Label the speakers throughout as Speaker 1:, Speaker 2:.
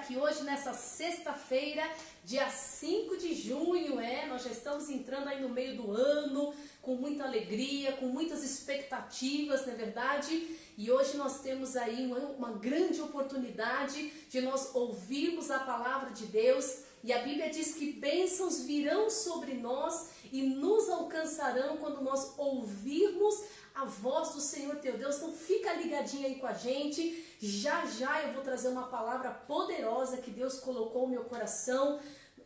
Speaker 1: aqui hoje nessa sexta-feira, dia 5 de junho, nós já estamos entrando aí no meio do ano, com muita alegria, com muitas expectativas, não é verdade? E hoje nós temos aí uma grande oportunidade de nós ouvirmos a palavra de Deus, e a Bíblia diz que bênçãos virão sobre nós e nos alcançarão quando nós ouvirmos a voz do Senhor teu Deus. Então fica ligadinho aí com a gente, já eu vou trazer uma palavra poderosa que Deus colocou no meu coração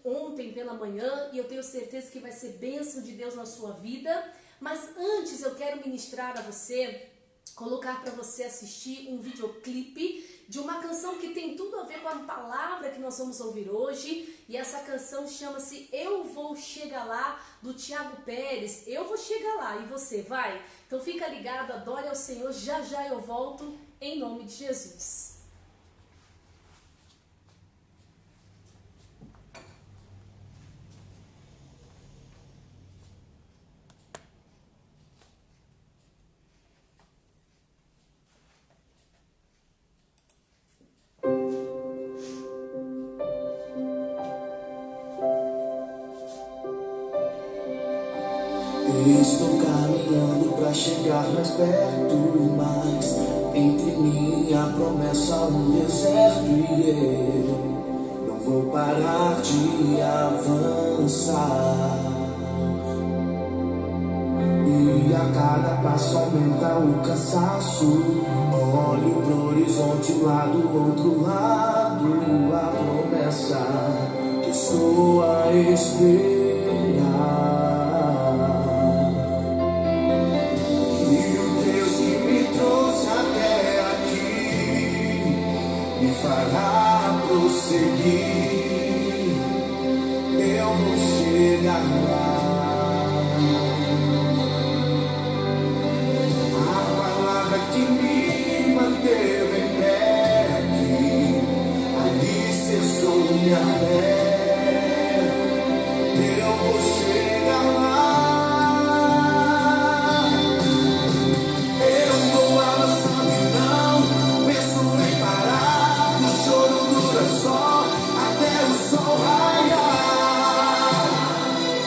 Speaker 1: ontem pela manhã, e eu tenho certeza que vai ser bênção de Deus na sua vida. Mas antes eu quero ministrar a você, colocar para você assistir um videoclipe de uma canção que tem tudo a ver com a palavra que nós vamos ouvir hoje, e essa canção chama-se Eu Vou Chegar Lá, do Thiago Pérez. Eu vou chegar lá, e você vai? Então fica ligado, adore ao Senhor, já eu volto, em nome de Jesus.
Speaker 2: Estou caminhando pra chegar mais perto, mas entre mim e a promessa um deserto, e eu não vou parar de avançar. E a cada passo aumenta o cansaço. Olho pro horizonte lá do outro lado, a promessa que estou a esperar. Fará prosseguir, eu vou chegar lá. A palavra que me manteve em pé aqui, alicerçou minha fé, eu vou chegar lá. Eu vou avançando e não penso em parar. Só até o sol raiar,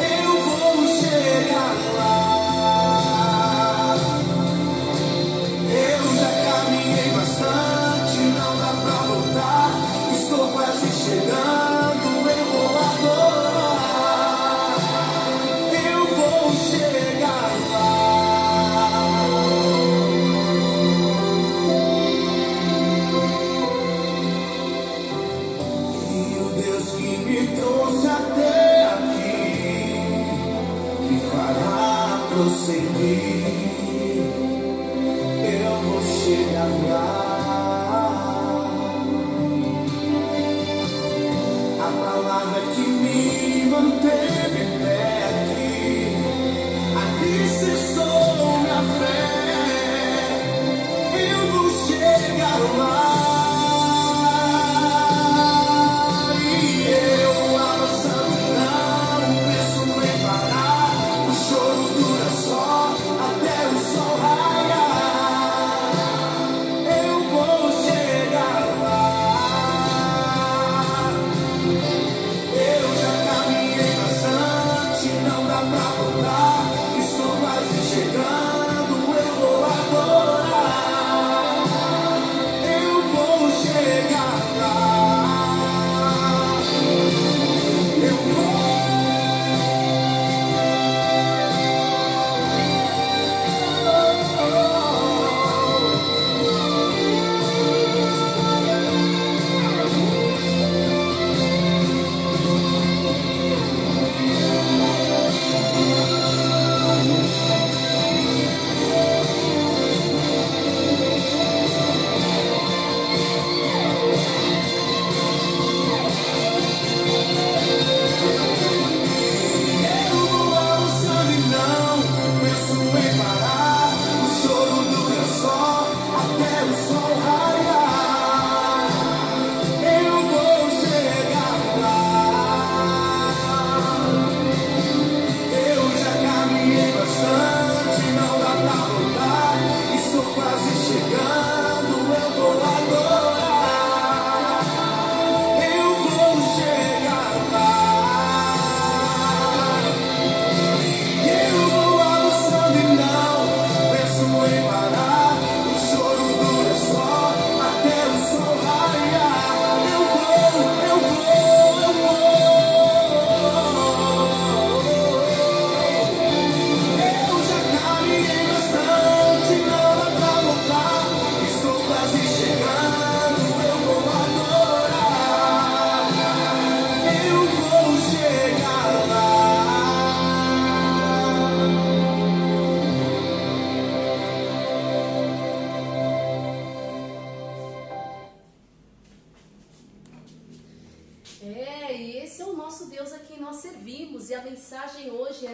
Speaker 2: eu vou chegar lá. Eu já caminhei bastante, não dá pra voltar. Estou quase chegando, eu vou adorar. Eu vou chegar lá. Trouxe até aqui e fará prosseguir, eu vou chegar lá. A palavra que me manteve em pé aqui, alicerçou minha fé, eu vou chegar lá. Sun.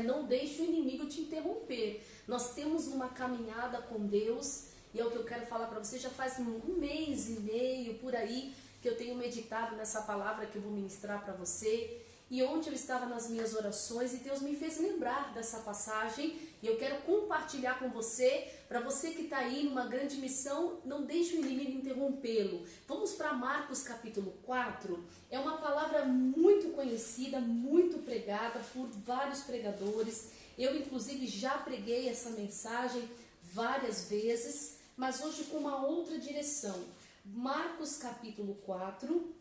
Speaker 1: né? Não deixe o inimigo te interromper. Nós temos uma caminhada com Deus, e é o que eu quero falar para você. Já faz um mês e meio por aí que eu tenho meditado nessa palavra que eu vou ministrar para você. E ontem eu estava nas minhas orações e Deus me fez lembrar dessa passagem, e eu quero compartilhar com você, para você que está aí numa grande missão, não deixe o inimigo interrompê-lo. Vamos para Marcos capítulo 4, é uma palavra muito conhecida, muito pregada por vários pregadores. Eu inclusive já preguei essa mensagem várias vezes, mas hoje com uma outra direção. Marcos capítulo 4.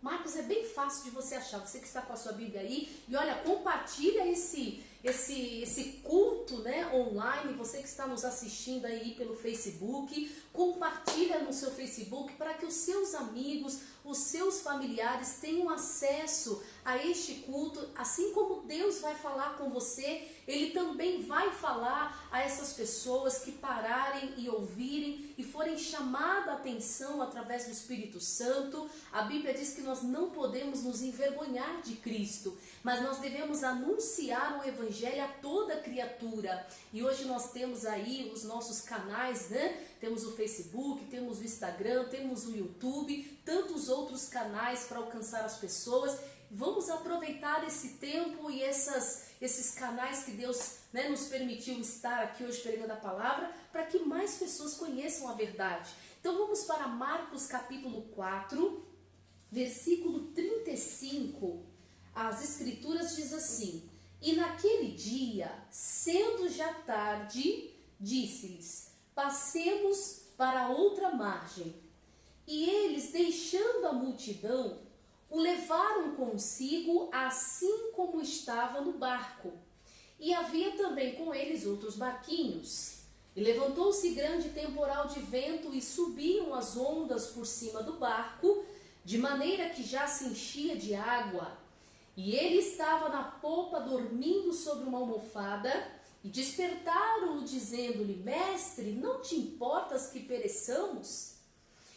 Speaker 1: Marcos é bem fácil de você achar, você que está com a sua Bíblia aí, e olha, compartilha esse culto, né, online, você que está nos assistindo aí pelo Facebook, compartilha no seu Facebook para que os seus amigos, os seus familiares tenham acesso a este culto. Assim como Deus vai falar com você, Ele também vai falar a essas pessoas que pararem e ouvirem e forem chamadas a atenção através do Espírito Santo. A Bíblia diz que nós não podemos nos envergonhar de Cristo, mas nós devemos anunciar o Evangelho a toda criatura. E hoje nós temos aí os nossos canais, né? Temos o Facebook, temos o Instagram, temos o YouTube, tantos outros canais para alcançar as pessoas. Vamos aproveitar esse tempo e esses canais que Deus, né, nos permitiu estar aqui hoje pregando a palavra, para que mais pessoas conheçam a verdade. Então vamos para Marcos capítulo 4, versículo 35. As Escrituras diz assim: e naquele dia, sendo já tarde, disse-lhes: passemos para outra margem. E eles, deixando a multidão, o levaram consigo, assim como estava no barco. E havia também com eles outros barquinhos. E levantou-se grande temporal de vento, e subiam as ondas por cima do barco, de maneira que já se enchia de água. E ele estava na popa, dormindo sobre uma almofada, e despertaram-o, dizendo-lhe: mestre, não te importas que pereçamos?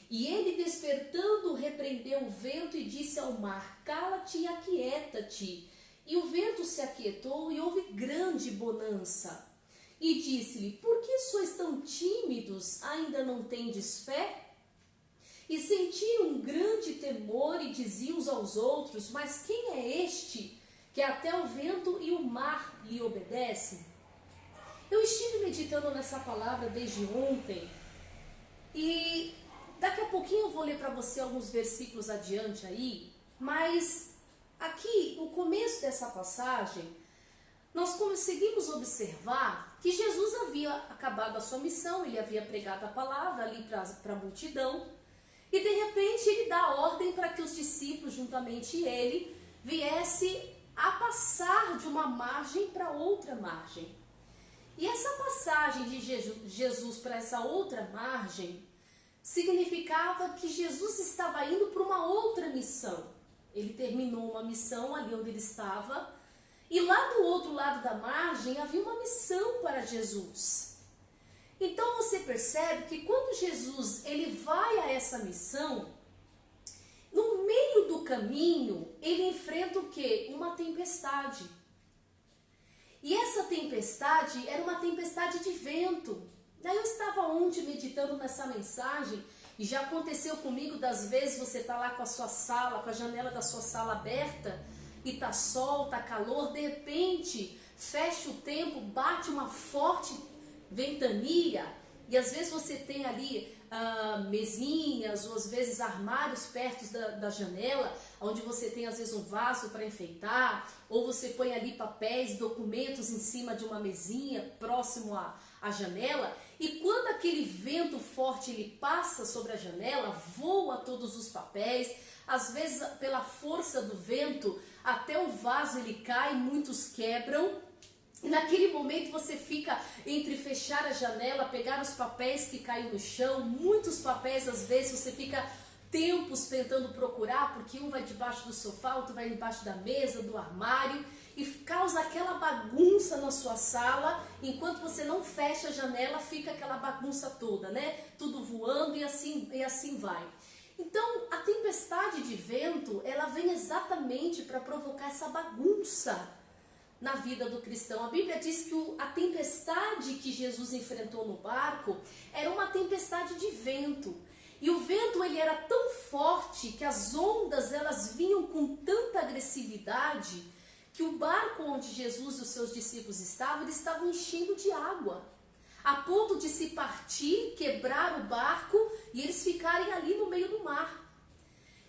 Speaker 1: E ele, despertando, repreendeu o vento e disse ao mar: cala-te e aquieta-te. E o vento se aquietou, e houve grande bonança. E disse-lhe: por que sois tão tímidos? Ainda não tendes fé? E sentiram um grande temor, e diziam uns aos outros: mas quem é este, que até o vento e o mar lhe obedecem? Eu estive meditando nessa palavra desde ontem, e daqui a pouquinho eu vou ler para você alguns versículos adiante aí, mas aqui, no começo dessa passagem, nós conseguimos observar que Jesus havia acabado a sua missão, ele havia pregado a palavra ali para a multidão, e de repente ele dá ordem para que os discípulos, juntamente ele, viesse a passar de uma margem para outra margem. E essa passagem de Jesus para essa outra margem significava que Jesus estava indo para uma outra missão. Ele terminou uma missão ali onde ele estava, e lá do outro lado da margem havia uma missão para Jesus. Então você percebe que quando Jesus ele vai a essa missão, no meio do caminho ele enfrenta o quê? Uma tempestade. E essa tempestade era uma tempestade de vento. Daí eu estava ontem meditando nessa mensagem, e já aconteceu comigo das vezes você está lá com a sua sala, com a janela da sua sala aberta, e tá sol, tá calor, de repente fecha o tempo, bate uma forte ventania, e às vezes você tem ali mesinhas, ou às vezes armários perto da janela, onde você tem às vezes um vaso para enfeitar, ou você põe ali papéis, documentos em cima de uma mesinha próximo à janela, e quando aquele vento forte ele passa sobre a janela, voa todos os papéis, às vezes pela força do vento, até o vaso ele cai, muitos quebram. E naquele momento você fica entre fechar a janela, pegar os papéis que caem no chão, muitos papéis, às vezes você fica tempos tentando procurar, porque um vai debaixo do sofá, outro vai embaixo da mesa, do armário, e causa aquela bagunça na sua sala. Enquanto você não fecha a janela, fica aquela bagunça toda, né? Tudo voando e assim vai. Então, a tempestade de vento, ela vem exatamente para provocar essa bagunça na vida do cristão. A Bíblia diz que a tempestade que Jesus enfrentou no barco era uma tempestade de vento. E o vento ele era tão forte que as ondas elas vinham com tanta agressividade que o barco onde Jesus e os seus discípulos estavam, eles estavam enchendo de água, a ponto de se partir, quebrar o barco e eles ficarem ali no meio do mar.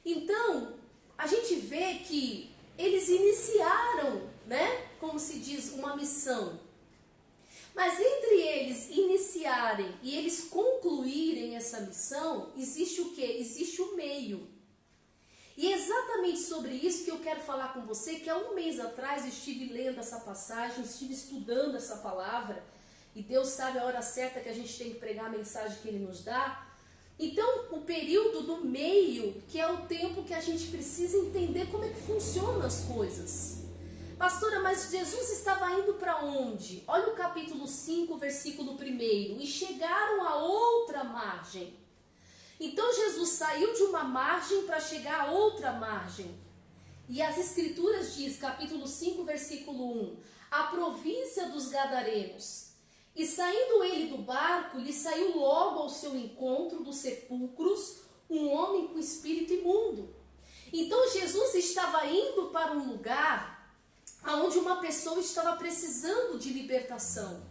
Speaker 1: Então, a gente vê que eles iniciaram, né, como se diz, uma missão. Mas entre eles iniciarem e eles concluírem essa missão, existe o quê? Existe o meio. E é exatamente sobre isso que eu quero falar com você, que há um mês atrás eu estive lendo essa passagem, estive estudando essa palavra, e Deus sabe a hora certa que a gente tem que pregar a mensagem que Ele nos dá. Então, o período do meio, que é o tempo que a gente precisa entender como é que funcionam as coisas. Pastora, mas Jesus estava indo para onde? Olha o capítulo 5, versículo 1. E chegaram a outra margem. Então, Jesus saiu de uma margem para chegar a outra margem. E as Escrituras diz, capítulo 5, versículo 1, a província dos Gadarenos. E saindo ele do barco, lhe saiu logo ao seu encontro dos sepulcros um homem com espírito imundo. Então Jesus estava indo para um lugar onde uma pessoa estava precisando de libertação.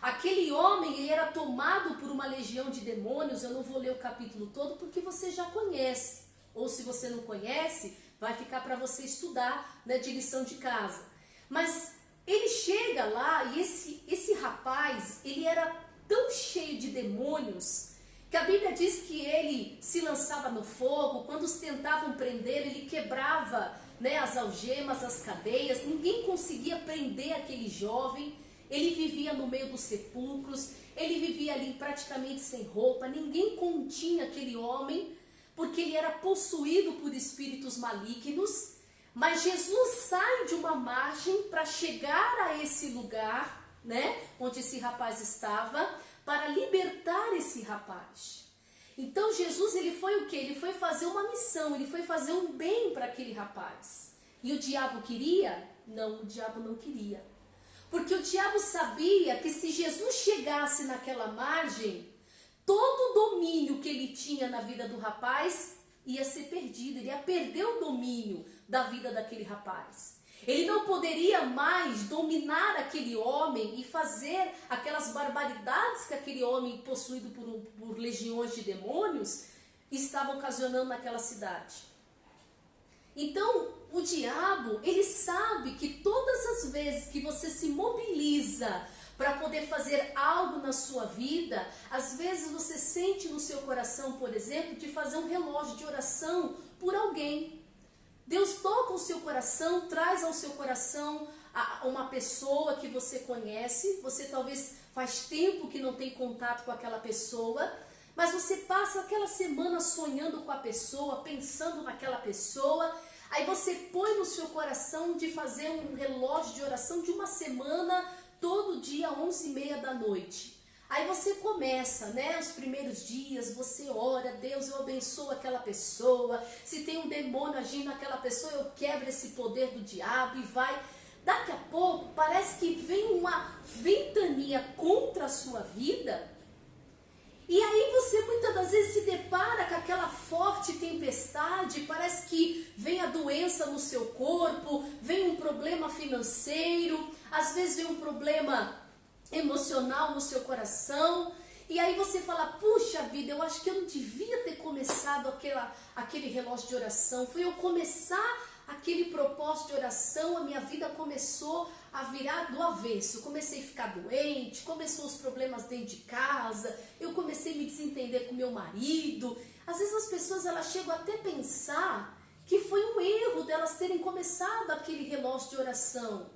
Speaker 1: Aquele homem ele era tomado por uma legião de demônios. Eu não vou ler o capítulo todo porque você já conhece. Ou se você não conhece, vai ficar para você estudar, né, de lição de casa. Mas ele chega lá e esse rapaz, ele era tão cheio de demônios que a Bíblia diz que ele se lançava no fogo. Quando os tentavam prender, ele quebrava, né, as algemas, as cadeias. Ninguém conseguia prender aquele jovem. Ele vivia no meio dos sepulcros, ele vivia ali praticamente sem roupa. Ninguém continha aquele homem, porque ele era possuído por espíritos malignos. Mas Jesus sai de uma margem para chegar a esse lugar, né, onde esse rapaz estava, para libertar esse rapaz. Então Jesus, ele foi o quê? Ele foi fazer uma missão, ele foi fazer um bem para aquele rapaz. E o diabo queria? Não, o diabo não queria. Porque o diabo sabia que se Jesus chegasse naquela margem, todo o domínio que ele tinha na vida do rapaz ia ser perdido. Ele ia perder o domínio da vida daquele rapaz. Ele não poderia mais dominar aquele homem e fazer aquelas barbaridades que aquele homem possuído por legiões de demônios estava ocasionando naquela cidade. Então, o diabo, ele sabe que todas as vezes que você se mobiliza para poder fazer algo na sua vida, às vezes você sente no seu coração, por exemplo, de fazer um relógio de oração por alguém. Deus toca o seu coração, traz ao seu coração uma pessoa que você conhece. Você talvez faz tempo que não tem contato com aquela pessoa, mas você passa aquela semana sonhando com a pessoa, pensando naquela pessoa. Aí você põe no seu coração de fazer um relógio de oração de uma semana, todo dia, 11h30 da noite. Aí você começa, né, os primeiros dias, você ora, Deus, eu abençoo aquela pessoa. Se tem um demônio agindo naquela pessoa, eu quebro esse poder do diabo e vai. Daqui a pouco, parece que vem uma ventania contra a sua vida. E aí você muitas das vezes se depara com aquela forte tempestade, parece que vem a doença no seu corpo, vem um problema financeiro, às vezes vem um problema emocional no seu coração, e aí você fala, puxa vida, eu acho que eu não devia ter começado aquele relógio de oração. Foi eu começar aquele propósito de oração, a minha vida começou a virar do avesso. Eu comecei a ficar doente, começou os problemas dentro de casa, eu comecei a me desentender com meu marido. Às vezes as pessoas elas chegam até a pensar que foi um erro delas terem começado aquele relógio de oração.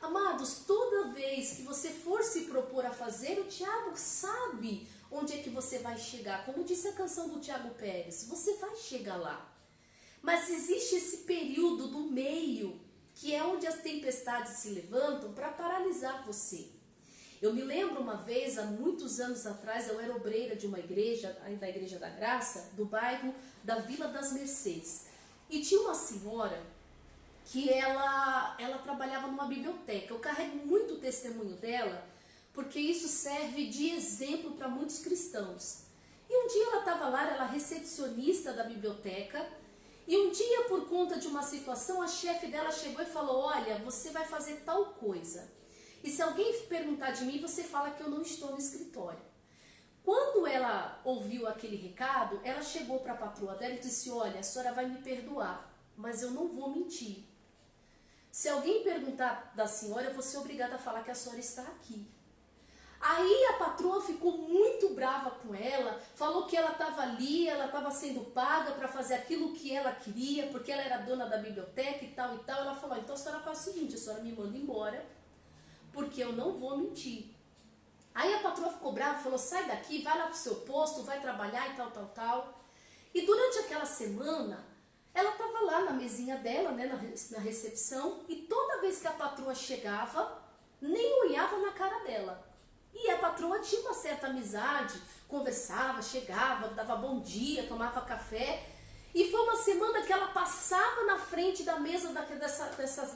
Speaker 1: Amados, toda vez que você for se propor a fazer, o diabo sabe onde é que você vai chegar. Como disse a canção do Tiago Pérez, você vai chegar lá. Mas existe esse período do meio, que é onde as tempestades se levantam para paralisar você. Eu me lembro uma vez, há muitos anos atrás, eu era obreira de uma igreja, da Igreja da Graça, do bairro da Vila das Mercês. E tinha uma senhora que ela trabalhava numa biblioteca. Eu carrego muito o testemunho dela, porque isso serve de exemplo para muitos cristãos. E um dia ela estava lá, ela era recepcionista da biblioteca, e um dia, por conta de uma situação, a chefe dela chegou e falou: olha, você vai fazer tal coisa. E se alguém perguntar de mim, você fala que eu não estou no escritório. Quando ela ouviu aquele recado, ela chegou para a patroa dela e disse: olha, a senhora vai me perdoar, mas eu não vou mentir. Se alguém perguntar da senhora, eu vou ser obrigada a falar que a senhora está aqui. Aí a patroa ficou muito brava com ela, falou que ela estava ali, ela estava sendo paga para fazer aquilo que ela queria, porque ela era dona da biblioteca e tal e tal. Ela falou: então a senhora faz o seguinte, a senhora me manda embora, porque eu não vou mentir. Aí a patroa ficou brava, falou: sai daqui, vai lá pro seu posto, vai trabalhar e tal, tal, tal. E durante aquela semana, ela estava lá na mesinha dela, né, na recepção, e toda vez que a patroa chegava, nem olhava na cara dela. E a patroa tinha uma certa amizade, conversava, chegava, dava bom dia, tomava café. E foi uma semana que ela passava na frente da mesa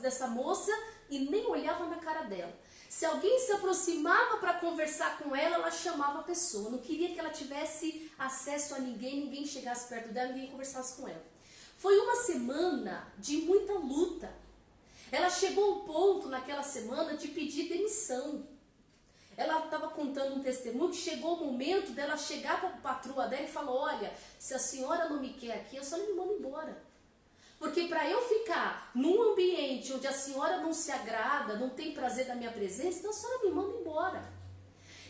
Speaker 1: dessa moça e nem olhava na cara dela. Se alguém se aproximava para conversar com ela, ela chamava a pessoa. Não queria que ela tivesse acesso a ninguém, ninguém chegasse perto dela, ninguém conversasse com ela. Foi uma semana de muita luta. Ela chegou ao ponto naquela semana de pedir demissão. Ela estava contando um testemunho que chegou o momento dela chegar para a patroa dela e falou: olha, se a senhora não me quer aqui, a senhora me manda embora. Porque para eu ficar num ambiente onde a senhora não se agrada, não tem prazer da minha presença, então a senhora me manda embora.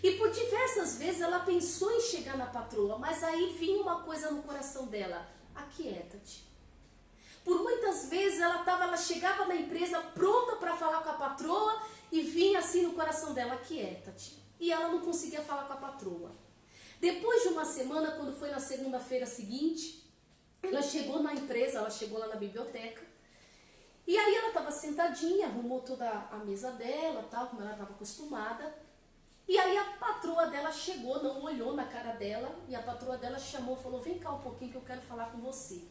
Speaker 1: E por diversas vezes ela pensou em chegar na patroa, mas aí vinha uma coisa no coração dela: aquieta-te. Por muitas vezes ela chegava na empresa pronta para falar com a patroa e vinha assim no coração dela: aquieta-te. E ela não conseguia falar com a patroa. Depois de uma semana, quando foi na segunda-feira seguinte, ela chegou na empresa, ela chegou lá na biblioteca. E aí ela estava sentadinha, arrumou toda a mesa dela, tal, como ela estava acostumada. E aí a patroa dela chegou, não olhou na cara dela, e a patroa dela chamou, falou: vem cá um pouquinho que eu quero falar com você.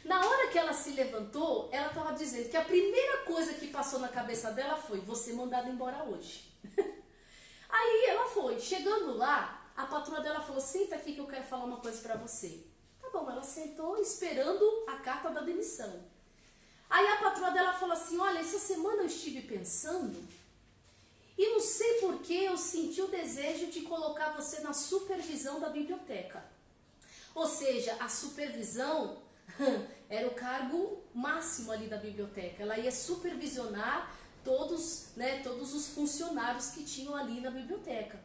Speaker 1: Na hora que ela se levantou, ela estava dizendo que a primeira coisa que passou na cabeça dela foi: vou ser mandada embora hoje. Aí ela foi. Chegando lá, a patroa dela falou: senta aqui que eu quero falar uma coisa para você. Tá bom, ela sentou esperando a carta da demissão. Aí a patroa dela falou assim: olha, essa semana eu estive pensando e não sei por que eu senti o desejo de colocar você na supervisão da biblioteca. Ou seja, a supervisão era o cargo máximo ali da biblioteca. Ela ia supervisionar todos os funcionários que tinham ali na biblioteca.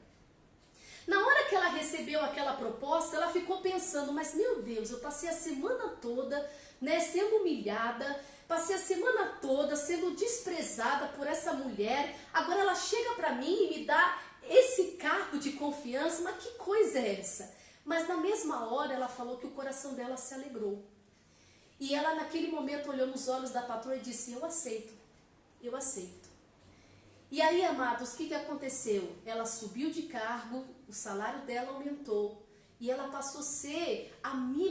Speaker 1: Na hora que ela recebeu aquela proposta, ela ficou pensando: mas meu Deus, eu passei a semana toda, sendo humilhada, passei a semana toda sendo desprezada por essa mulher, agora ela chega para mim e me dá esse cargo de confiança, mas que coisa é essa? Mas na mesma hora ela falou que o coração dela se alegrou. E ela naquele momento olhou nos olhos da patroa e disse: eu aceito, eu aceito. E aí, amados, o que aconteceu? Ela subiu de cargo, o salário dela aumentou e ela passou a ser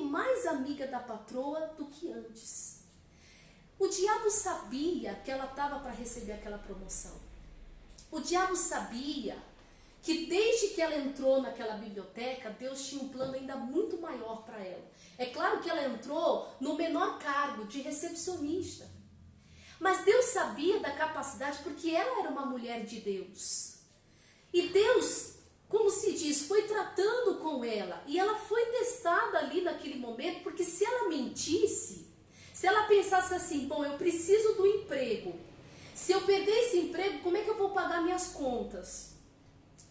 Speaker 1: mais amiga da patroa do que antes. O diabo sabia que ela estava para receber aquela promoção. O diabo sabia que desde que ela entrou naquela biblioteca, Deus tinha um plano ainda muito maior para ela. É claro que ela entrou no menor cargo de recepcionista. Mas Deus sabia da capacidade, porque ela era uma mulher de Deus. E Deus, como se diz, foi tratando com ela. E ela foi testada ali naquele momento, porque se ela mentisse, se ela pensasse assim: bom, eu preciso do emprego. Se eu perder esse emprego, como é que eu vou pagar minhas contas?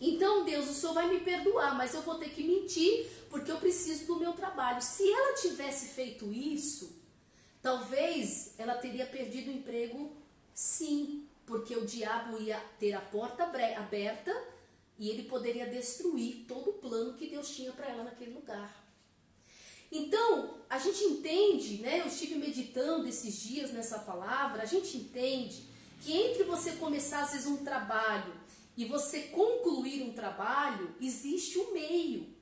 Speaker 1: Então, Deus, o Senhor vai me perdoar, mas eu vou ter que mentir, porque eu preciso do meu trabalho. Se ela tivesse feito isso, talvez ela teria perdido o emprego, sim, porque o diabo ia ter a porta aberta e ele poderia destruir todo o plano que Deus tinha para ela naquele lugar. Então, a gente entende, eu estive meditando esses dias nessa palavra, a gente entende que entre você começar às vezes um trabalho e você concluir um trabalho, existe um meio.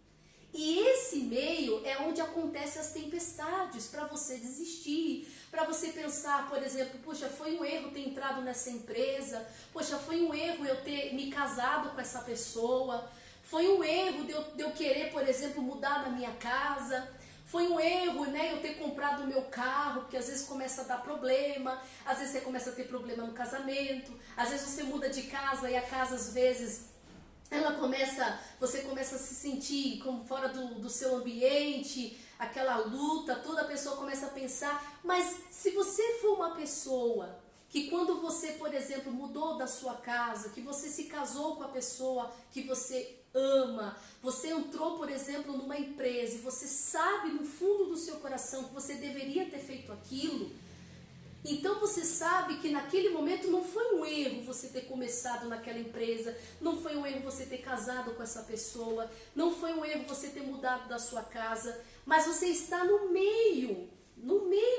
Speaker 1: E esse meio é onde acontecem as tempestades, para você desistir, para você pensar, por exemplo, poxa, foi um erro ter entrado nessa empresa, poxa, foi um erro eu ter me casado com essa pessoa, foi um erro de eu querer, por exemplo, mudar na minha casa, foi um erro, né, eu ter comprado o meu carro, porque às vezes começa a dar problema, às vezes você começa a ter problema no casamento, às vezes você muda de casa e a casa às vezes você começa a se sentir como fora do seu ambiente, aquela luta, toda a pessoa começa a pensar, mas se você for uma pessoa que quando você, por exemplo, mudou da sua casa, que você se casou com a pessoa que você ama, você entrou, por exemplo, numa empresa e você sabe no fundo do seu coração que você deveria ter feito aquilo, então você sabe que naquele momento não foi um erro você ter começado naquela empresa, não foi um erro você ter casado com essa pessoa, não foi um erro você ter mudado da sua casa, mas você está no meio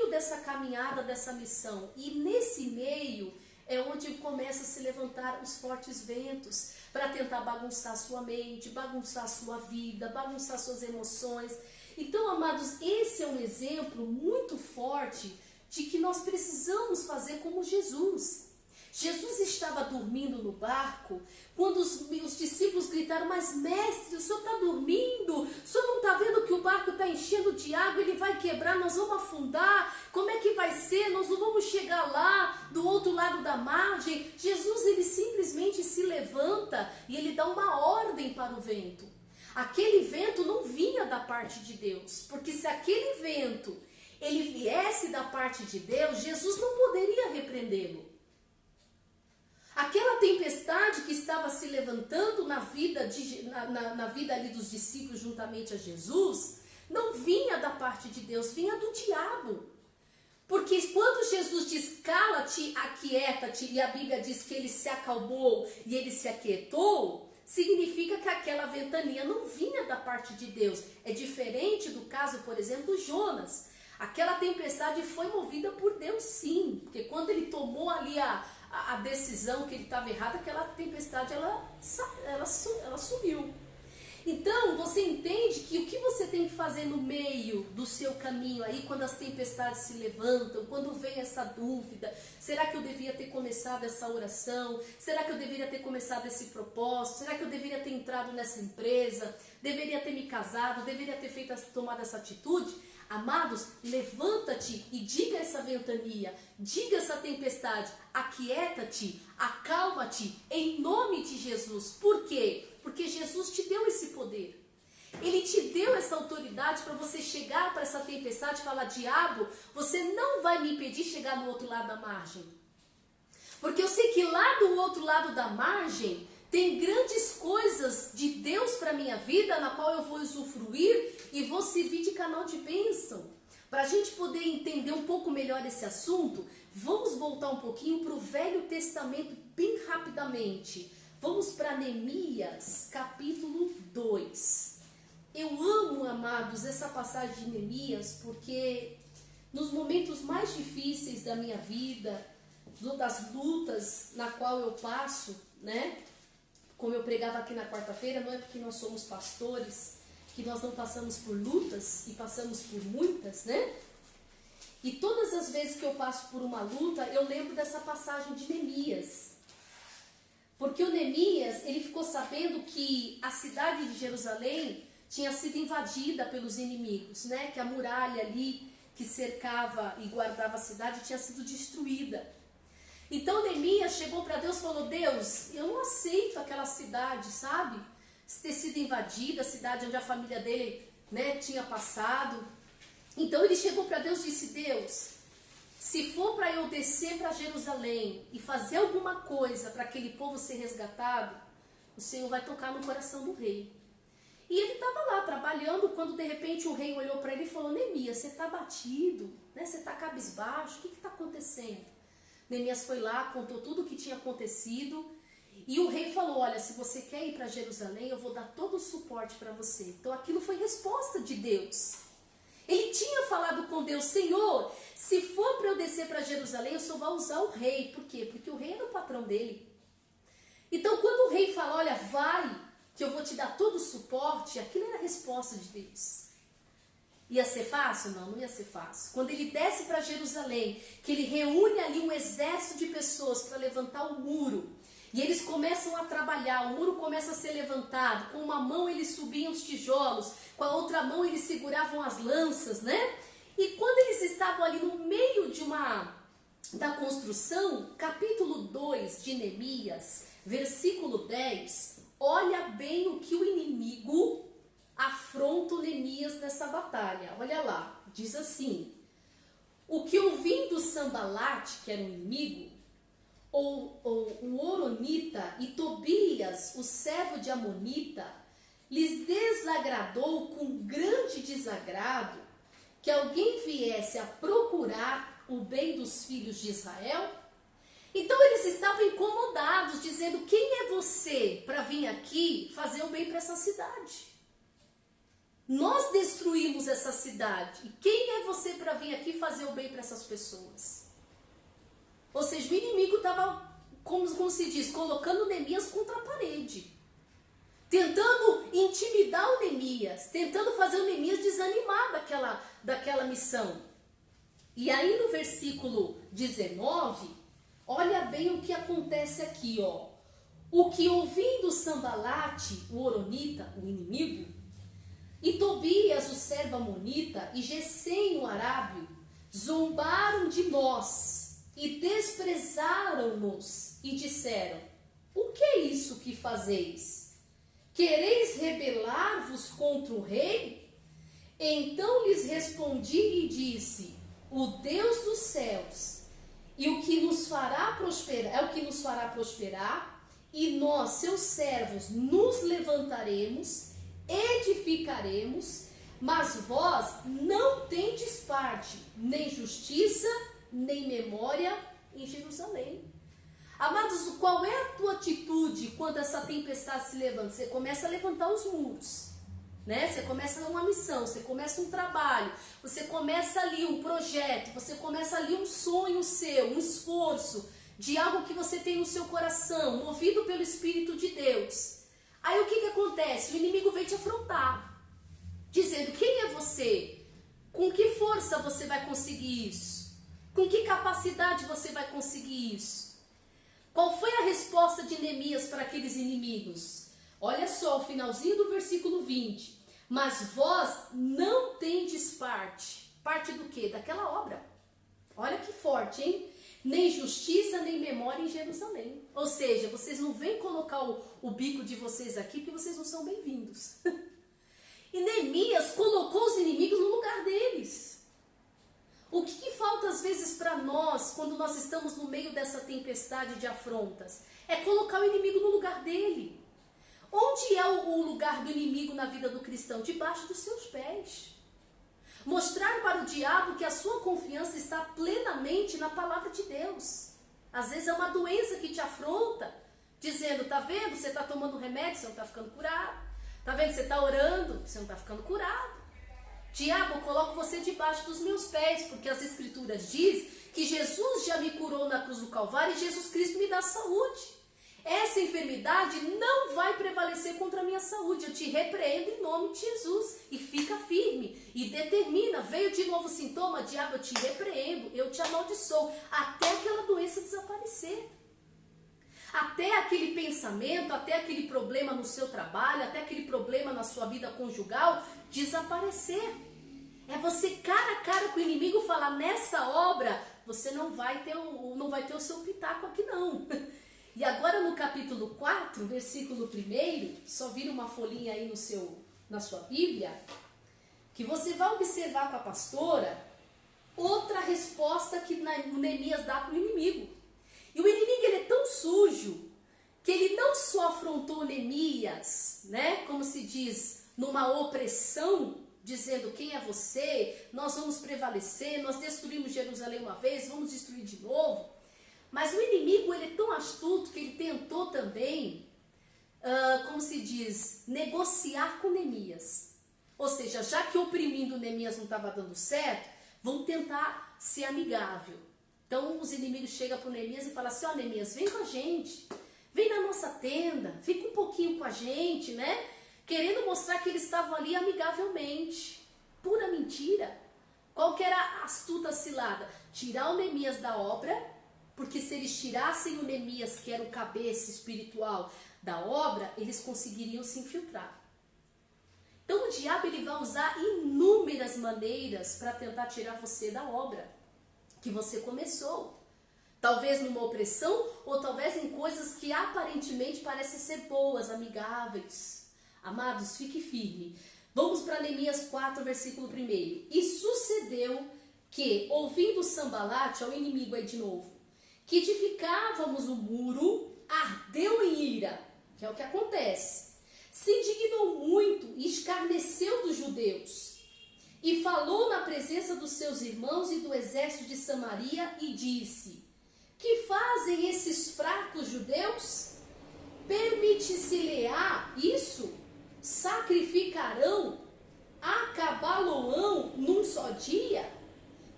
Speaker 1: dessa caminhada, dessa missão. E nesse meio é onde começa a se levantar os fortes ventos para tentar bagunçar a sua mente, bagunçar a sua vida, bagunçar suas emoções. Então, amados, esse é um exemplo muito forte de que nós precisamos fazer como Jesus. Jesus estava dormindo no barco, quando os discípulos gritaram, mas mestre, o senhor está dormindo? O senhor não está vendo que o barco está enchendo de água, ele vai quebrar, nós vamos afundar? Como é que vai ser? Nós não vamos chegar lá, do outro lado da margem? Jesus, ele simplesmente se levanta e ele dá uma ordem para o vento. Aquele vento não vinha da parte de Deus, porque se aquele vento ele viesse da parte de Deus, Jesus não poderia repreendê-lo. Aquela tempestade que estava se levantando na vida ali dos discípulos juntamente a Jesus, não vinha da parte de Deus, vinha do diabo. Porque quando Jesus diz, cala-te, aquieta-te, e a Bíblia diz que ele se acalmou e ele se aquietou, significa que aquela ventania não vinha da parte de Deus. É diferente do caso, por exemplo, do Jonas. Aquela tempestade foi movida por Deus, sim, porque quando ele tomou ali a decisão que ele estava errado, aquela tempestade ela sumiu. Então você entende que o que você tem que fazer no meio do seu caminho aí, quando as tempestades se levantam, quando vem essa dúvida, será que eu devia ter começado essa oração? Será que eu deveria ter começado esse propósito? Será que eu deveria ter entrado nessa empresa? Deveria ter me casado? Deveria ter tomado essa atitude? Amados, levanta-te e diga essa ventania, diga essa tempestade, aquieta-te, acalma-te, em nome de Jesus. Por quê? Porque Jesus te deu esse poder. Ele te deu essa autoridade para você chegar para essa tempestade e falar, diabo, você não vai me impedir de chegar no outro lado da margem. Porque eu sei que lá do outro lado da margem tem grandes coisas de Deus para a minha vida, na qual eu vou usufruir e vou servir de canal de bênção. Para a gente poder entender um pouco melhor esse assunto, vamos voltar um pouquinho para o Velho Testamento bem rapidamente. Vamos para Neemias, capítulo 2. Eu amo, amados, essa passagem de Neemias, porque nos momentos mais difíceis da minha vida, das lutas na qual eu passo, né? Como eu pregava aqui na quarta-feira, não é porque nós somos pastores que nós não passamos por lutas, e passamos por muitas, né? E todas as vezes que eu passo por uma luta, eu lembro dessa passagem de Neemias. Porque o Neemias, ele ficou sabendo que a cidade de Jerusalém tinha sido invadida pelos inimigos, né? Que a muralha ali que cercava e guardava a cidade tinha sido destruída. Então Neemias chegou para Deus e falou, Deus, eu não aceito aquela cidade, sabe? Ter sido invadida, a cidade onde a família dele, né, tinha passado. Então ele chegou para Deus e disse, Deus, se for para eu descer para Jerusalém e fazer alguma coisa para aquele povo ser resgatado, o Senhor vai tocar no coração do rei. E ele estava lá trabalhando, quando de repente o rei olhou para ele e falou, Neemias, você está batido, né? Você está cabisbaixo, o que está acontecendo? Neemias foi lá, contou tudo o que tinha acontecido, e o rei falou, olha, se você quer ir para Jerusalém, eu vou dar todo o suporte para você. Então aquilo foi resposta de Deus. Ele tinha falado com Deus, Senhor, se for para eu descer para Jerusalém, eu só vou usar o rei. Por quê? Porque o rei era o patrão dele. Então quando o rei fala, olha, vai, que eu vou te dar todo o suporte. Aquilo era a resposta de Deus. Ia ser fácil? Não, não ia ser fácil. Quando ele desce para Jerusalém, que ele reúne ali um exército de pessoas para levantar o muro, e eles começam a trabalhar, o muro começa a ser levantado, com uma mão eles subiam os tijolos, com a outra mão eles seguravam as lanças, né? E quando eles estavam ali no meio da construção, capítulo 2 de Neemias, versículo 10, olha bem o que o inimigo afronta o Neemias nessa batalha. Olha lá, diz assim: o que ouvindo Sambalate, que era um inimigo, ou o Horonita e Tobias, o servo de Amonita, lhes desagradou com grande desagrado que alguém viesse a procurar o bem dos filhos de Israel? Então eles estavam incomodados, dizendo: quem é você para vir aqui fazer o bem para essa cidade? Nós destruímos essa cidade. E quem é você para vir aqui fazer o bem para essas pessoas? Ou seja, o inimigo estava, como se diz, colocando Neemias contra a parede. Tentando intimidar o Neemias. Tentando fazer o Neemias desanimar daquela missão. E aí no versículo 19, olha bem o que acontece aqui, ó. O que ouvindo Sambalate, o Horonita, o inimigo, e Tobias, o servo amonita, e Gesem, o arábio, zombaram de nós e desprezaram-nos e disseram: o que é isso que fazeis? Quereis rebelar-vos contra o rei? Então lhes respondi e disse: o Deus dos céus e o que nos fará prosperar, é o que nos fará prosperar, e nós, seus servos, nos levantaremos, edificaremos, mas vós não tendes parte, nem justiça, nem memória em Jerusalém. Amados, qual é a tua atitude quando essa tempestade se levanta? Você começa a levantar os muros, né? Você começa uma missão, você começa um trabalho, você começa ali um projeto, você começa ali um sonho seu, um esforço de algo que você tem no seu coração, movido pelo Espírito de Deus. Aí o que acontece? O inimigo vem te afrontar, dizendo: quem é você? Com que força você vai conseguir isso? Com que capacidade você vai conseguir isso? Qual foi a resposta de Neemias para aqueles inimigos? Olha só o finalzinho do versículo 20. Mas vós não tendes parte. Parte do quê? Daquela obra. Olha que forte, hein? Nem justiça, nem memória em Jerusalém. Ou seja, vocês não vêm colocar o bico de vocês aqui, porque vocês não são bem-vindos. E Neemias colocou os inimigos no lugar deles. O que falta às vezes para nós, quando nós estamos no meio dessa tempestade de afrontas? É colocar o inimigo no lugar dele. Onde é o lugar do inimigo na vida do cristão? Debaixo dos seus pés. Mostrar para o diabo que a sua confiança está plenamente na palavra de Deus. Às vezes é uma doença que te afronta, dizendo: tá vendo, você está tomando remédio, você não está ficando curado. Tá vendo, você está orando, você não está ficando curado. Diabo, eu coloco você debaixo dos meus pés, porque as escrituras dizem que Jesus já me curou na cruz do Calvário e Jesus Cristo me dá saúde. Essa enfermidade não vai prevalecer contra a minha saúde. Eu te repreendo em nome de Jesus. E fica firme. E determina. Veio de novo o sintoma, diabo, eu te repreendo. Eu te amaldiçoo. Até aquela doença desaparecer. Até aquele pensamento, até aquele problema no seu trabalho, até aquele problema na sua vida conjugal desaparecer. É você cara a cara com o inimigo falar: nessa obra você não vai ter o seu pitaco aqui não. E agora no capítulo 4, versículo 1, só vira uma folhinha aí na sua Bíblia, que você vai observar com a pastora outra resposta que o Neemias dá para o inimigo. E o inimigo, ele é tão sujo que ele não só afrontou Neemias, né, como se diz, numa opressão, dizendo: quem é você? Nós vamos prevalecer, nós destruímos Jerusalém uma vez, vamos destruir de novo. Mas o inimigo, ele é tão astuto que ele tentou também, como se diz, negociar com Neemias. Ou seja, já que oprimindo Neemias não estava dando certo, vão tentar ser amigável. Então os inimigos chegam para o Neemias e falam assim: ó, Neemias, vem com a gente, vem na nossa tenda, fica um pouquinho com a gente, né? Querendo mostrar que eles estavam ali amigavelmente. Pura mentira. Qual que era a astuta cilada? Tirar o Neemias da obra, porque se eles tirassem o Neemias, que era o cabeça espiritual da obra, eles conseguiriam se infiltrar. Então o diabo ele vai usar inúmeras maneiras para tentar tirar você da obra que você começou. Talvez numa opressão ou talvez em coisas que aparentemente parecem ser boas, amigáveis. Amados, fique firme. Vamos para Neemias 4, versículo 1. E sucedeu que, ouvindo Sambalate, ao inimigo aí de novo, que edificávamos o muro, ardeu em ira, que é o que acontece. Se indignou muito e escarneceu dos judeus. E falou na presença dos seus irmãos e do exército de Samaria e disse: que fazem esses fracos judeus? Permite-se-lhe-á isso? Sacrificarão? Acabá-lo-ão num só dia?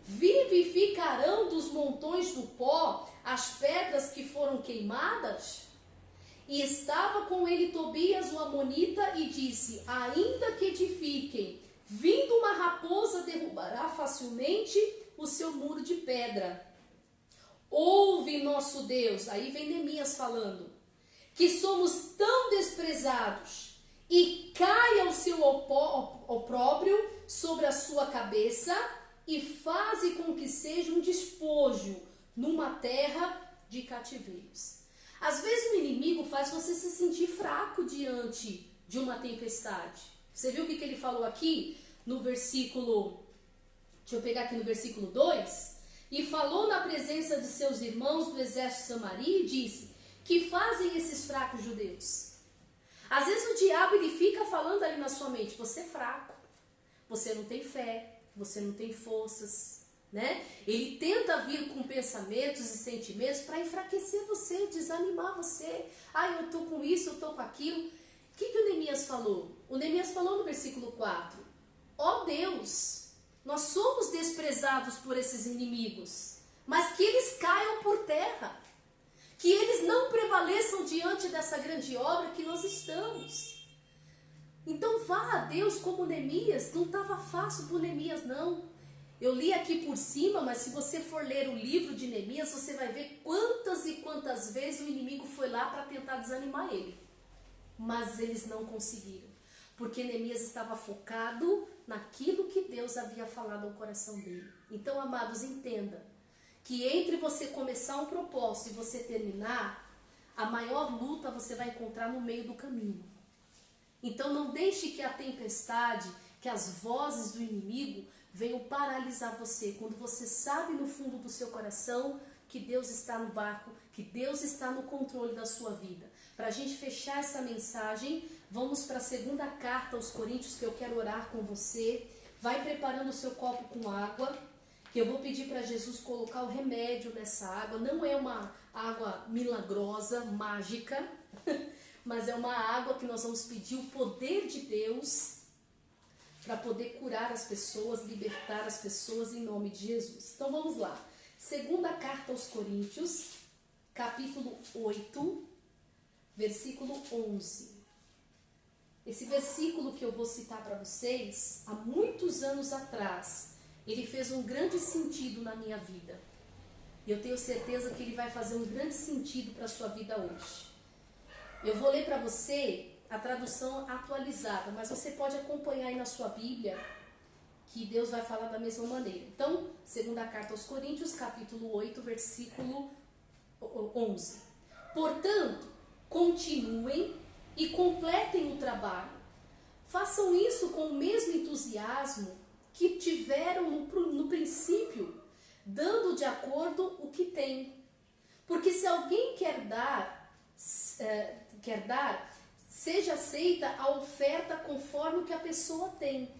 Speaker 1: Vivificarão dos montões do pó as pedras que foram queimadas? E estava com ele Tobias o amonita e disse: ainda que edifiquem, vindo uma raposa derrubará facilmente o seu muro de pedra. Ouve, nosso Deus, aí vem Neemias falando, que somos tão desprezados, e caia o seu opróbrio sobre a sua cabeça, e faze com que seja um despojo numa terra de cativeiros. Às vezes o inimigo faz você se sentir fraco diante de uma tempestade. Você viu o que ele falou aqui no versículo, deixa eu pegar aqui no versículo 2, e falou na presença de seus irmãos do exército de Samaria e disse: que fazem esses fracos judeus? Às vezes o diabo ele fica falando ali na sua mente: você é fraco, você não tem fé, você não tem forças, né? Ele tenta vir com pensamentos e sentimentos para enfraquecer você, desanimar você. Eu tô com isso, eu tô com aquilo. O que o Neemias falou? O Neemias falou no versículo 4: ó Deus, nós somos desprezados por esses inimigos, mas que eles caiam por terra, que eles não prevaleçam diante dessa grande obra que nós estamos. Então vá a Deus como Neemias. Não estava fácil para Neemias, não. Eu li aqui por cima, mas se você for ler o livro de Neemias, você vai ver quantas e quantas vezes o inimigo foi lá para tentar desanimar ele. Mas eles não conseguiram, porque Neemias estava focado naquilo que Deus havia falado ao coração dele. Então, amados, entenda que entre você começar um propósito e você terminar, a maior luta você vai encontrar no meio do caminho. Então não deixe que a tempestade, que as vozes do inimigo venham paralisar você, quando você sabe no fundo do seu coração que Deus está no barco, que Deus está no controle da sua vida. Para a gente fechar essa mensagem, vamos para a segunda carta aos Coríntios, que eu quero orar com você. Vai preparando o seu copo com água, que eu vou pedir para Jesus colocar o remédio nessa água. Não é uma água milagrosa, mágica, mas é uma água que nós vamos pedir o poder de Deus para poder curar as pessoas, libertar as pessoas em nome de Jesus. Então vamos lá. Segunda carta aos Coríntios, capítulo 8, versículo 11. Esse versículo que eu vou citar para vocês, há muitos anos atrás, ele fez um grande sentido na minha vida. E eu tenho certeza que ele vai fazer um grande sentido para a sua vida hoje. Eu vou ler para você a tradução atualizada, mas você pode acompanhar aí na sua Bíblia, que Deus vai falar da mesma maneira. Então, segunda carta aos Coríntios, capítulo 8, versículo 11. Portanto, continuem e completem o trabalho. Façam isso com o mesmo entusiasmo que tiveram no princípio, dando de acordo o que tem. Porque se alguém quer dar, seja aceita a oferta conforme o que a pessoa tem.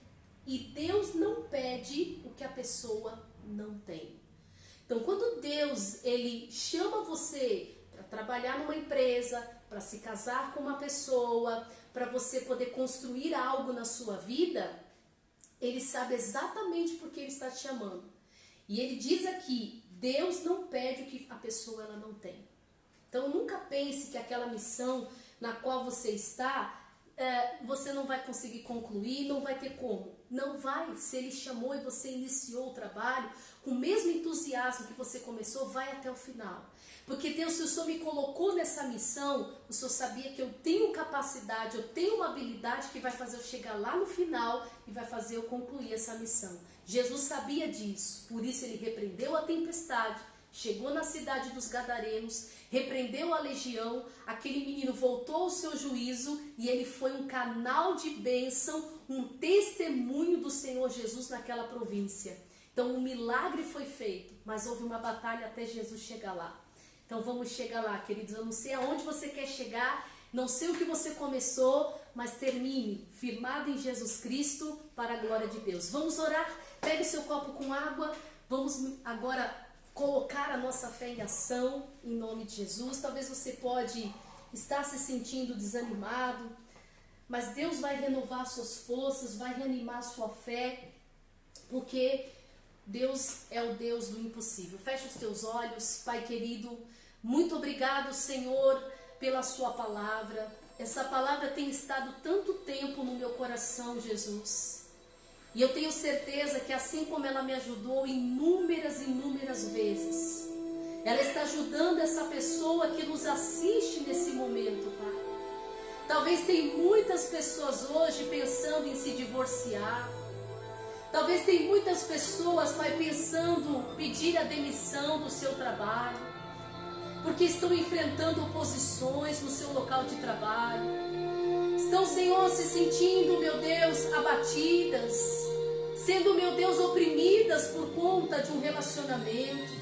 Speaker 1: E Deus não pede o que a pessoa não tem. Então, quando Deus ele chama você para trabalhar numa empresa, para se casar com uma pessoa, para você poder construir algo na sua vida, Ele sabe exatamente por que Ele está te chamando. E Ele diz aqui, Deus não pede o que a pessoa ela não tem. Então nunca pense que aquela missão na qual você está, você não vai conseguir concluir, não vai ter como. Não vai. Se Ele chamou e você iniciou o trabalho, com o mesmo entusiasmo que você começou, vai até o final. Porque Deus, se o Senhor me colocou nessa missão, o Senhor sabia que eu tenho capacidade, eu tenho uma habilidade que vai fazer eu chegar lá no final e vai fazer eu concluir essa missão. Jesus sabia disso, por isso Ele repreendeu a tempestade, chegou na cidade dos Gadarenos, repreendeu a legião, aquele menino voltou ao seu juízo e ele foi um canal de bênção, um testemunho do Senhor Jesus naquela província. Então um milagre foi feito, mas houve uma batalha até Jesus chegar lá. Então vamos chegar lá, queridos. Eu não sei aonde você quer chegar, não sei o que você começou, mas termine firmado em Jesus Cristo para a glória de Deus. Vamos orar? Pegue o seu copo com água. Vamos agora colocar a nossa fé em ação, em nome de Jesus. Talvez você pode estar se sentindo desanimado, mas Deus vai renovar suas forças, vai reanimar sua fé, porque Deus é o Deus do impossível. Feche os teus olhos, Pai querido. Muito obrigado, Senhor, pela sua palavra. Essa palavra tem estado tanto tempo no meu coração, Jesus. E eu tenho certeza que assim como ela me ajudou inúmeras vezes, ela está ajudando essa pessoa que nos assiste nesse momento, Pai. Talvez tem muitas pessoas hoje pensando em se divorciar. Talvez tem muitas pessoas, Pai, pensando pedir a demissão do seu trabalho, porque estão enfrentando oposições no seu local de trabalho. Estão, Senhor, se sentindo, meu Deus, abatidas, sendo, meu Deus, oprimidas por conta de um relacionamento.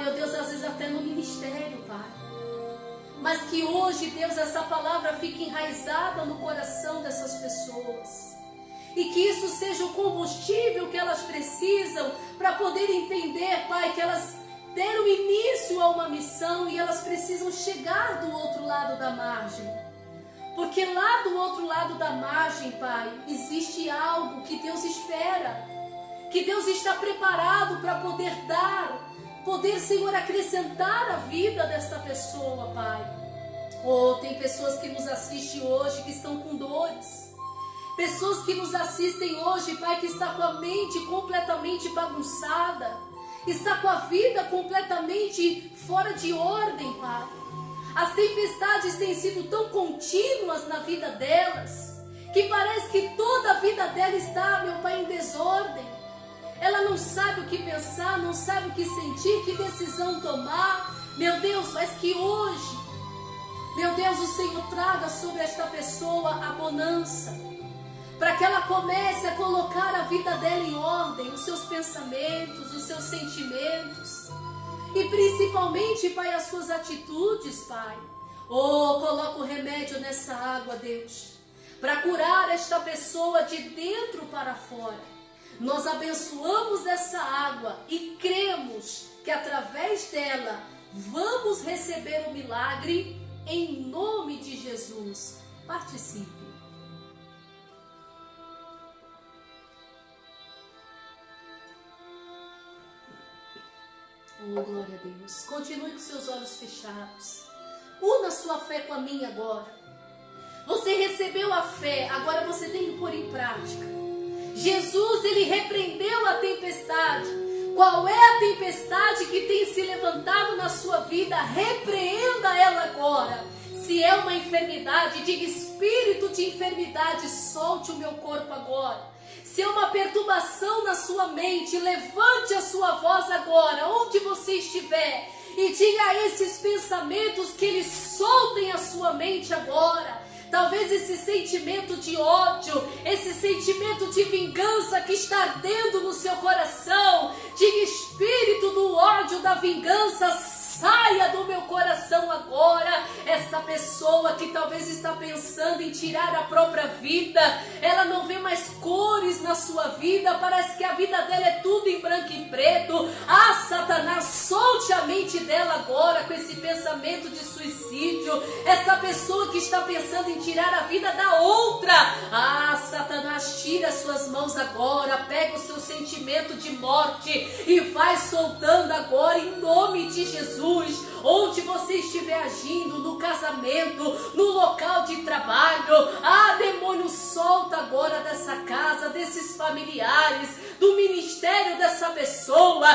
Speaker 1: Meu Deus, às vezes até no ministério, Pai. Mas que hoje, Deus, essa palavra fique enraizada no coração dessas pessoas. E que isso seja o combustível que elas precisam para poder entender, Pai, que elas deram início a uma missão e elas precisam chegar do outro lado da margem. Porque lá do outro lado da margem, Pai, existe algo que Deus espera, que Deus está preparado para poder dar, poder, Senhor, acrescentar a vida desta pessoa, Pai. Tem pessoas que nos assistem hoje que estão com dores. Pessoas que nos assistem hoje, Pai, que está com a mente completamente bagunçada, está com a vida completamente fora de ordem, Pai. As tempestades têm sido tão contínuas na vida delas, que parece que toda a vida dela está, meu Pai, em desordem. Ela não sabe o que pensar, não sabe o que sentir, que decisão tomar. Meu Deus, mas que hoje, meu Deus, o Senhor traga sobre esta pessoa a bonança, para que ela comece a colocar a vida dela em ordem, os seus pensamentos, os seus sentimentos, e principalmente, Pai, as suas atitudes, Pai. Coloca o remédio nessa água, Deus, para curar esta pessoa de dentro para fora. Nós abençoamos essa água e cremos que através dela vamos receber o milagre em nome de Jesus. Participe. Glória a Deus. Continue com seus olhos fechados. Una sua fé com a minha agora. Você recebeu a fé, agora você tem que pôr em prática. Jesus, Ele repreendeu a tempestade. Qual é a tempestade que tem se levantado na sua vida? Repreenda ela agora. Se é uma enfermidade, diga: espírito de enfermidade, solte o meu corpo agora. Se é uma perturbação na sua mente, levante a sua voz agora, onde você estiver, e diga a esses pensamentos que eles soltem a sua mente agora. Talvez esse sentimento de ódio, esse sentimento de vingança que está ardendo no seu coração, diga: espírito do ódio, da vingança, saia do meu coração agora. Esta pessoa que talvez está pensando em tirar a própria vida, ela não vê mais cores na sua vida, parece que a vida dela é tudo em branco e preto. Satanás, solte a mente dela agora com esse pensamento de suicídio. Essa pessoa que está pensando em tirar a vida da outra, Satanás, tira suas mãos agora, pega o seu sentimento de morte e vai soltando agora em nome de Jesus. Jesus, onde você estiver agindo, no casamento, no local de trabalho, demônio, solta agora dessa casa, desses familiares, do ministério dessa pessoa,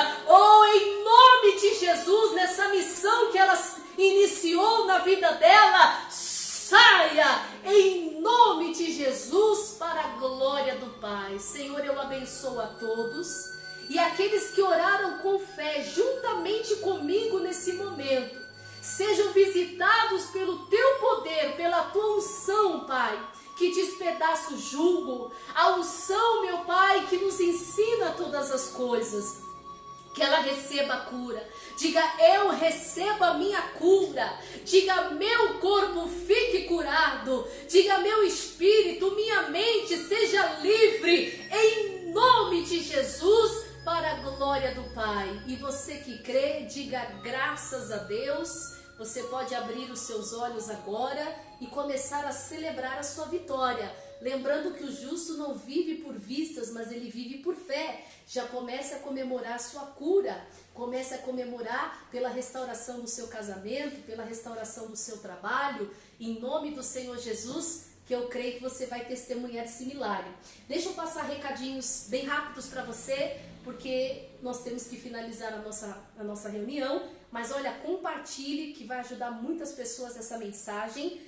Speaker 1: em nome de Jesus, nessa missão que ela iniciou na vida dela, saia em nome de Jesus para a glória do Pai. Senhor, eu abençoo a todos e aqueles que oraram com fé juntamente comigo nesse momento, sejam visitados pelo teu poder, pela tua unção, Pai, que despedaça o jugo, a unção, meu Pai, que nos ensina todas as coisas. Que ela receba a cura. Diga, eu recebo a minha cura. Diga, meu corpo fique curado. Diga, meu espírito, minha mente seja livre. Em nome de Jesus, para a glória do Pai. E você que crê, diga graças a Deus. Você pode abrir os seus olhos agora e começar a celebrar a sua vitória. Lembrando que o justo não vive por vistas, mas ele vive por fé. Já comece a comemorar a sua cura. Comece a comemorar pela restauração do seu casamento, pela restauração do seu trabalho. Em nome do Senhor Jesus, que eu creio que você vai testemunhar esse milagre. Deixa eu passar recadinhos bem rápidos para você, porque nós temos que finalizar a nossa reunião. Mas olha, compartilhe, que vai ajudar muitas pessoas essa mensagem.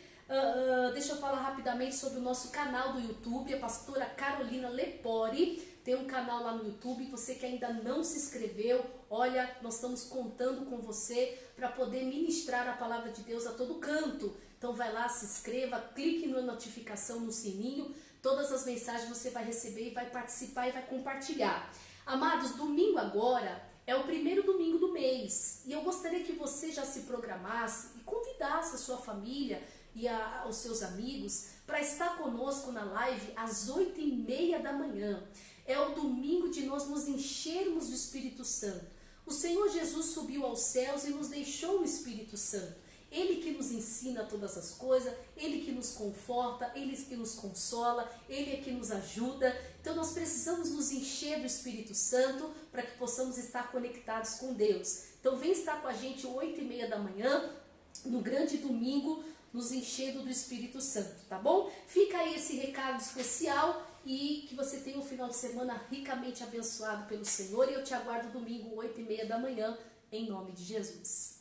Speaker 1: Deixa eu falar rapidamente sobre o nosso canal do YouTube, a pastora Carolina Lepori. Tem um canal lá no YouTube, você que ainda não se inscreveu, olha, nós estamos contando com você para poder ministrar a palavra de Deus a todo canto. Então vai lá, se inscreva, clique na notificação, no sininho, todas as mensagens você vai receber e vai participar e vai compartilhar. Amados, domingo agora é o primeiro domingo do mês e eu gostaria que você já se programasse e convidasse a sua família e os seus amigos para estar conosco na live às 8h30 da manhã. É o domingo de nós nos enchermos do Espírito Santo. O Senhor Jesus subiu aos céus e nos deixou o Espírito Santo. Ele que nos ensina todas as coisas, Ele que nos conforta, Ele que nos consola, Ele é que nos ajuda. Então nós precisamos nos encher do Espírito Santo para que possamos estar conectados com Deus. Então vem estar com a gente 8h30 da manhã, no grande domingo, nos enchendo do Espírito Santo, tá bom? Fica aí esse recado especial e que você tenha um final de semana ricamente abençoado pelo Senhor. E eu te aguardo domingo, 8h30 da manhã, em nome de Jesus.